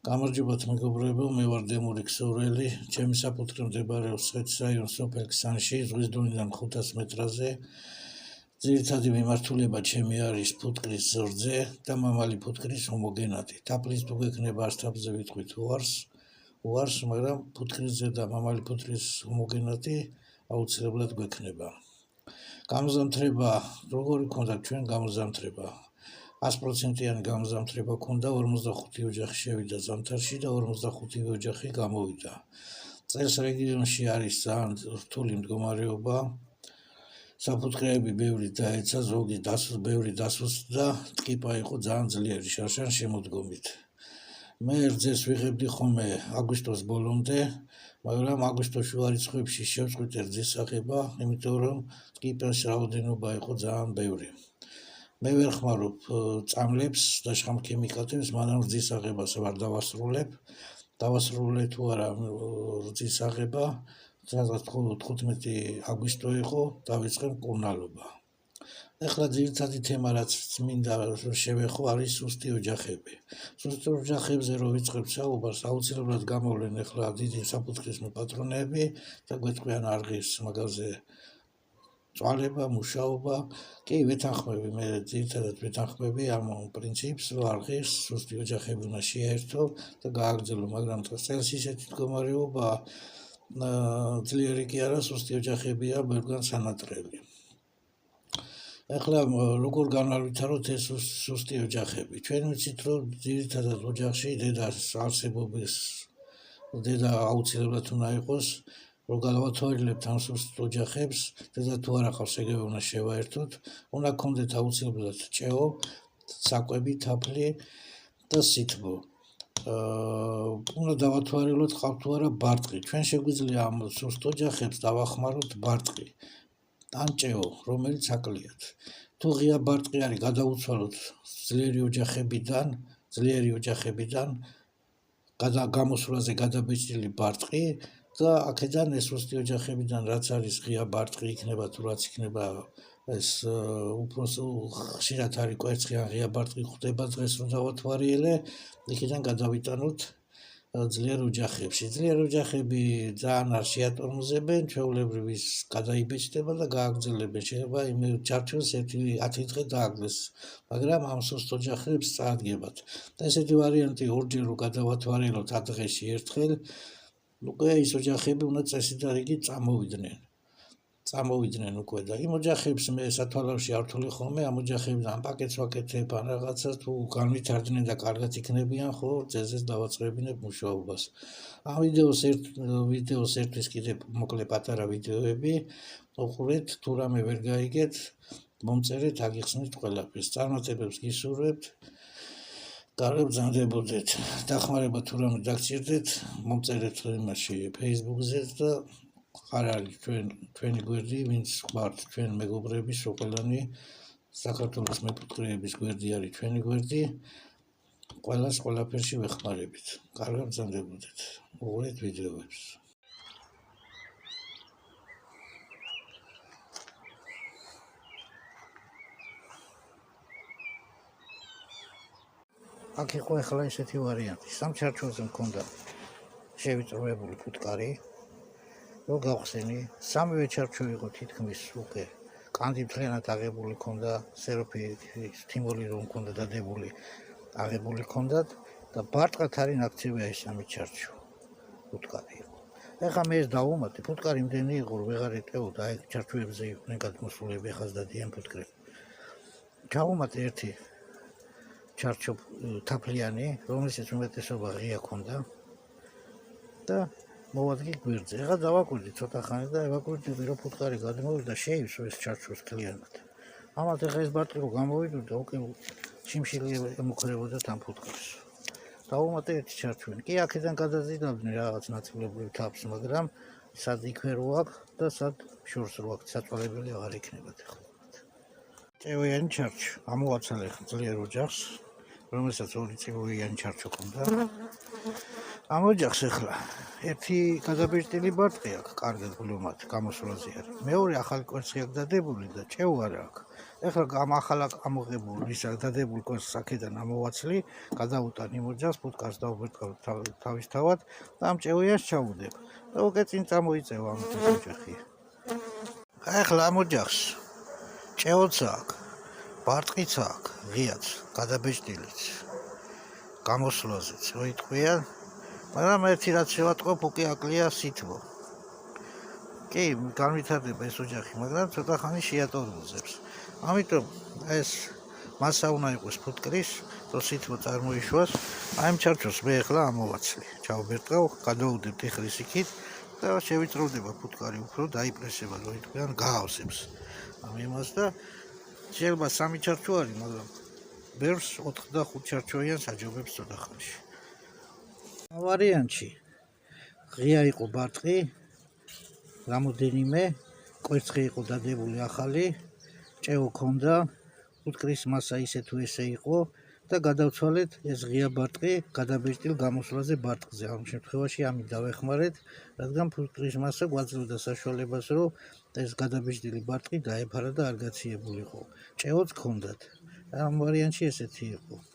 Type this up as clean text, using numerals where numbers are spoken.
გამარჯობათ მეგობრებო, მე ვარ დემური ქსოვრელი, ჩემი საფუძველი მდებარეობს სვეტის რაიონის სოფელ ქსანში, ზღვის დონიდან 500 მეტრაზე. ძირითადი მიმართულება ჩემი არის ფუტკრის ზრდზე და მამალი ფუტკრის ჰომოგენატი. თაფლის თუ გექნება ასთაბზე ვიტყვით უარს, მაგრამ ფუტკრისზე და მამალი ფუტკრის ჰომოგენატი აუცილებლად გვექნება. გამოზამთრება, როგორი ქონდა ჩვენ გამოზამთრება? 100%-იანი გამოზამთრება ქონდა, 45 ოჯახი შევიდა ზამთარში და 45 ოჯახი გამოვიდა. წელს რეგიონში არის ძალიან რთული მდგომარეობა. საფუტკრეები ბევრი დაეცა, ზოგი ბევრი დასუსტდა, ტკიპა იყო ძალიან ძლიერი შარშან შემოდგომით. მე რძეს ვიღებდი ხოლმე აგვისტოს ბოლომდე, მაგრამ აგვისტოს შუა რიცხვებში შევწყვიტე რძის აღება, იმიტომ რომ ტკიპის რაოდენობა იყო ძალიან ბევრი. მე ვერ ხმარობ წამლებს და შხამქემიკატებს, მანამ რძის აღებას ვარ დავასრულებ. დავასრულე თუ არა რძის აღება, სადღაც 15 აგვისტო იყო, დავიწყე მკურნალობა. ეხლა ძირითადი თემა, რაც მინდა შევეხო, არის სუსტი ოჯახები. სუსტ ოჯახებზე რო ვიწყებ საუბარს, აუცილებლად გამოვლენ ეხლა დიდი საფუტკრის პატრონები და გვეტყვიან არღის მაგაზე წვალება, მუშაობა. კი, ვეთანხმები, მე ძირითადად ვეთანხმები ამ პრინციპს, რომ არღის სუსტი ოჯახები უნდა შეერთო და გააგრძელო, მაგრამ წელს ისეთი მდგომარეობა ძლიერი კი არა, სუსტი ოჯახებია ბევრგან სანატრელი. ეხლა როგორ განავითაროთ ეს სუსტი ოჯახები? ჩვენ ვიცით, რომ ძირითადად ოჯახში დედა აუცილებლად უნდა იყოს, რომ გავათვალიერებთ ამ სუსტ ოჯახებს, დედა თუ არ ახავს, ეგრევე უნდა შევაერთოთ, უნდა გქონდეთ აუცილებლად ჭეო, საკვები, თაფლი და სითბო. უნდა დავათვალიეროთ, ყავთ თუ არა ბარტყი. ჩვენ შეგვიძლია ამ სუსტ ოჯახებს დავახმაროთ ბარტყი ან ჭეო, რომელიც აკლიათ. თუ ღია ბარტყი არის, გადავუცვალოთ ძლიერი ოჯახებიდან გამოსვლაზე გადაბეჭდილი ბარტყი და აქედან ეს სუსტი ოჯახებიდან რაც არის ღია ბარტყი იქნება თუ რაც იქნება, ეს უფრო ხშირად არის კვერცხი ან ღია ბარტყი ხვდება დღეს რომ დავათვალიერე, იქიდან გადავიტანოთ ძლიერ ოჯახებში. ძლიერ ოჯახები ძალიან არ შეატორმოზებენ, ჩვეულებრივ ის გადაიბეჭდება და გააგრძელებენ. შეიძლება იმ ჩარჩოს 10 დღე დააგდეს, მაგრამ ამ სუსტ ოჯახებს წაადგებათ. და ესეთი ვარიანტი ორჯერ რო გადავათვალიეროთ 10 დღეში ერთხელ, უკვე ის ოჯახები უნდა წესით და რიგით წამოვიდნენ უკვე და იმ ოჯახებს მე სათვალავში არ ვთვლი ხოლმე, ამ ოჯახებიდან პაკეტს ვაკეთებ ან რაღაცა თუ განვითარდნენ და კარგად იქნებიან, ხო, ძეზეს დავაწყებინებ მუშაობას. ამ ვიდეოს ერთვის კიდევ მოკლე პატარა ვიდეოები, მოყურეთ, თუ რამე ვერ გაიგეთ, მომწერეთ, აგიხსნით ყველაფერს. წარმატებებს გისურვებთ. კარგად ბრძანდებოდეთ. დახმარება თუ რამე დაგჭირდეთ, მომწერეთ იმაში Facebook-ზე და არ არის ჩვენი გვერდი, ვინც ხართ ჩვენ მეგობრები, სოყელანი, საქართველოს მეფუტკრეების გვერდი არის ჩვენი გვერდი. ყველას ყველაფერში ვეხმარებით. კარგად ბრძანდებოდეთ. მოყურეთ ვიდეოებს. აქ იყო ახლა ესეთი ვარიანტი. სამ ჩარჩოზე მქონდა შევიწროებული ფუტკარი, რო გავხსენი, სამივე ჩარჩო იყო თითქმის უკვე კანდი მთლიანად აღებული ქონდა, სეროფი თიმოლი რომ ქონდა დადებული, აღებული ქონდათ და ბარტყად არის ნაქცევია ეს სამი ჩარჩო ფუტკარი იყო. ეხლა მე ეს დავუმატე, ფუტკარი იმდენი იყო, რომ ვეღარ ეტეოდა, აი ჩარჩოებზე იყვნენ გადმოსულები, ეხაც დადიან ფუტკრები. ჩავუმატე ერთი ჩარჩო თაფლიანი, რომელსაც უმეტესობა ღია ქონდა და მოვადგე გვერდზე. ეხლა დავაკვირდი ცოტა ხანი და ევაკვირდი, რომ ფუტკარი გადმოვიდა, შეივსო ეს ჩარჩოს მთლიანად. ამათ ეხლა ეს ბარტყი რო გამოვიდოდა, უკვე შიმშილი ემუქრებოდა ამ ფუტკარს. დავუმატე ერთი ჩარჩოები. კი, აქედან გადაზიდავდნენ რაღაც ნაწილობრივ თაფლს, მაგრამ სად იქვე რო აქვს და სად შორს რო აქვს, საწვალებელი აღარ იქნებათ ეხლა. ჭეოიანი ჩარჩო. ამოვაცალე ძლიერ ოჯახს, რომელსაც ორი ჭეოიანი ჩარჩო ჰქონდა. ამ ოჯახს ეხლა ერთი გადაბეჭდილი ბარტყი აქვს, კარგად გლომად, გამოსვლაზე არის. მეორე ახალი კვერცხი აქვს დადებული და ჭეო არ აქვს. ეხლა ახლა ამოღებული ის დადებულ კონს აქედან ამოვაცლი, გადავუტან იმ ოჯახს, ფუტკარს დავუბრტყავ თავისთავად და ამ ჭევიანს ჩავუდებ. და უკვე წინ წამოიწევა ამ ოჯახი. ეხლა ამ ოჯახს ჭეოც აქვს, ბარტყიც აქვს, ღიაც, გადაბეჭდილიც, გამოსვლაზეც, რო იტყვიან, მაგრამ ერთი რაც შევატყობ, უკვე აკლია სითბო. კი, განვითარდება ეს ოჯახი, მაგრამ ცოტა ხანი შეატორმოზებს. ამიტომ ეს მასა უნდა იყოს ფუტკრის, რომ სითბო წარმოიშვას. აი ამ ჩარჩოს მე ახლა ამოვაცლი. ჩავბერტყავ, გადავუდებ ტიხრის იქით და შევიწროვდება ფუტკარი უფრო დაიპრესება, რომ იტყვიან, გაავსებს. ამ იმას და შეიძლება 3 ჩარჩო არის, მაგრამ ბევრს 4 და 5 ჩარჩოიანს აჯობებს ცოტა ხანში. ამ ვარიანტში ღია იყო ბარტყი, რამოდენიმე კვერცხი იყო დადებული ახალი, ჭეო ქონდა, ფუტკრის მასა ისე თუ ესე იყო და გადავცვალეთ ეს ღია ბარტყი გადაბეჭდილ გამოსვლაზე ბარტყზე. ამ შემთხვევაში ამით დავეხმარეთ, რადგან ფუტკრის მასა გვაძლევდა საშუალებას, რომ ეს გადაბეჭდილი ბარტყი დაეფარა და არ გაციებულიყო. ჭეოც ქონდათ. ამ ვარიანტში ესეთი იყო.